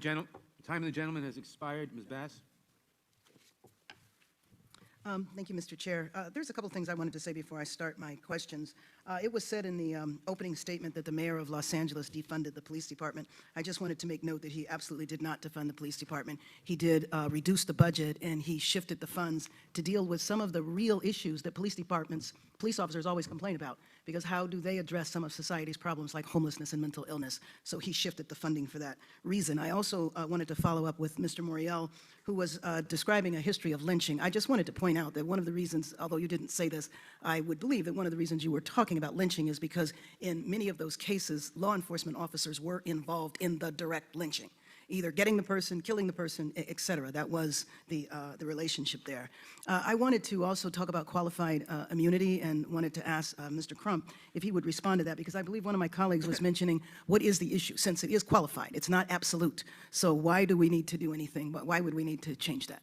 Time of the gentleman has expired. Ms. Bass? Thank you, Mr. Chair. There's a couple things I wanted to say before I start my questions. It was said in the opening statement that the mayor of Los Angeles defunded the police department. I just wanted to make note that he absolutely did not defund the police department. He did reduce the budget, and he shifted the funds to deal with some of the real issues that police officers always complain about, because how do they address some of society's problems like homelessness and mental illness? So he shifted the funding for that reason. I also wanted to follow up with Mr. Morial, who was describing a history of lynching. I just wanted to point out that one of the reasons, although you didn't say this, I would believe that one of the reasons you were talking about lynching is because in many of those cases, law enforcement officers were involved in the direct lynching, either getting the person, killing the person, et cetera. That was the relationship there. I wanted to also talk about qualified immunity and wanted to ask Mr. Crump if he would respond to that, because I believe one of my colleagues was mentioning what is the issue, since it is qualified. It's not absolute. So why do we need to do anything? Why would we need to change that?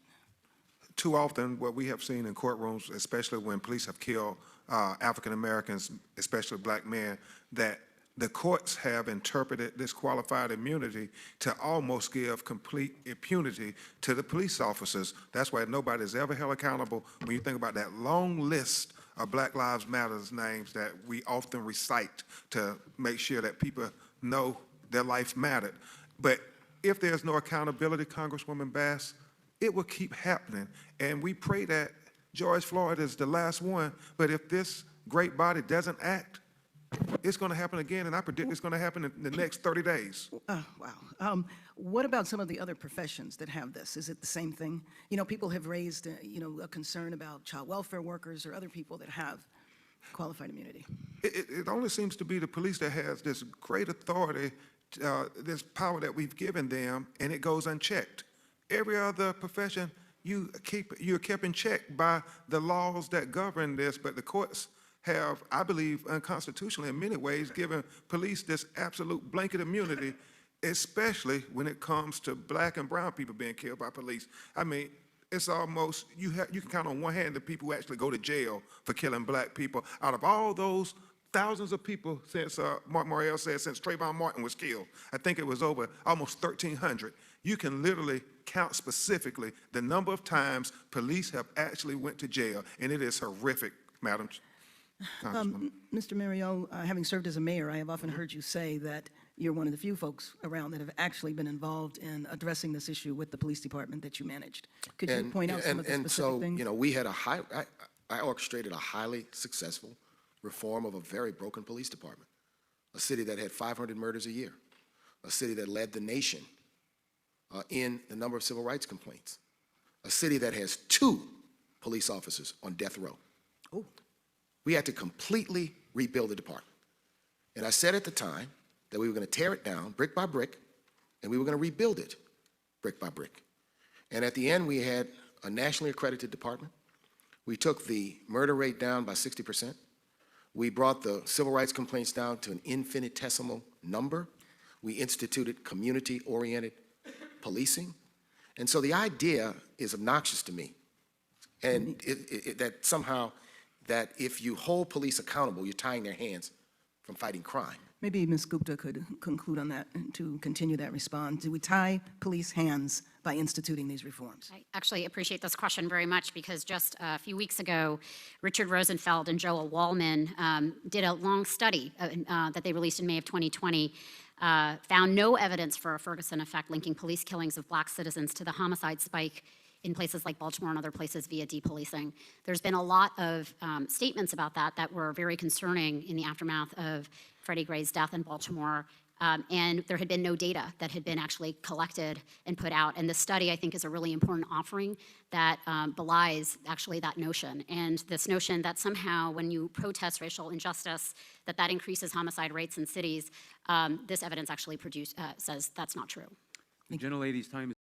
Too often, what we have seen in courtrooms, especially when police have killed African Americans, especially black men, that the courts have interpreted this qualified immunity to almost give complete impunity to the police officers. That's why nobody's ever held accountable. When you think about that long list of Black Lives Matter's names that we often recite to make sure that people know their life mattered. But if there's no accountability, Congresswoman Bass, it will keep happening. And we pray that George Floyd is the last one, but if this great body doesn't act, it's going to happen again, and I predict it's going to happen in the next 30 days. Wow. What about some of the other professions that have this? Is it the same thing? You know, people have raised, a concern about child welfare workers or other people that have qualified immunity. It only seems to be the police that has this great authority, this power that we've given them, and it goes unchecked. Every other profession, you're kept in check by the laws that govern this, but the courts have, I believe, unconstitutionally in many ways, given police this absolute blanket immunity, especially when it comes to black and brown people being killed by police. I mean, it's almost, you can count on one hand the people who actually go to jail for killing black people. Out of all those thousands of people since, Mark Morial said, since Trayvon Martin was killed, I think it was over almost 1,300. You can literally count specifically the number of times police have actually went to jail, and it is horrific, Madam Mr. Morial, having served as a mayor, I have often heard you say that you're one of the few folks around that have actually been involved in addressing this issue with the police department that you managed. Could you point out some of the specific things? And so, we had I orchestrated a highly successful reform of a very broken police department, a city that had 500 murders a year, a city that led the nation in the number of civil rights complaints, a city that has 2 police officers on death row. Oh. We had to completely rebuild the department. And I said at the time that we were going to tear it down brick by brick, and we were going to rebuild it brick by brick. And at the end, we had a nationally accredited department. We took the murder rate down by 60%. We brought the civil rights complaints down to an infinitesimal number. We instituted community-oriented policing. And so the idea is obnoxious to me, and that somehow that if you hold police accountable, you're tying their hands from fighting crime. Maybe Ms. Gupta could conclude on that and to continue that response. Do we tie police hands by instituting these reforms? I actually appreciate this question very much, because just a few weeks ago, Richard Rosenfeld and Joel Wallman did a long study that they released in May of 2020, found no evidence for a Ferguson effect linking police killings of black citizens to the homicide spike in places like Baltimore and other places via depolicing. There's been a lot of statements about that were very concerning in the aftermath of Freddie Gray's death in Baltimore, and there had been no data that had been actually collected and put out. And this study, I think, is a really important offering that belies actually that notion, and this notion that somehow when you protest racial injustice, that increases homicide rates in cities. This evidence actually says that's not true. The gentlelady's time is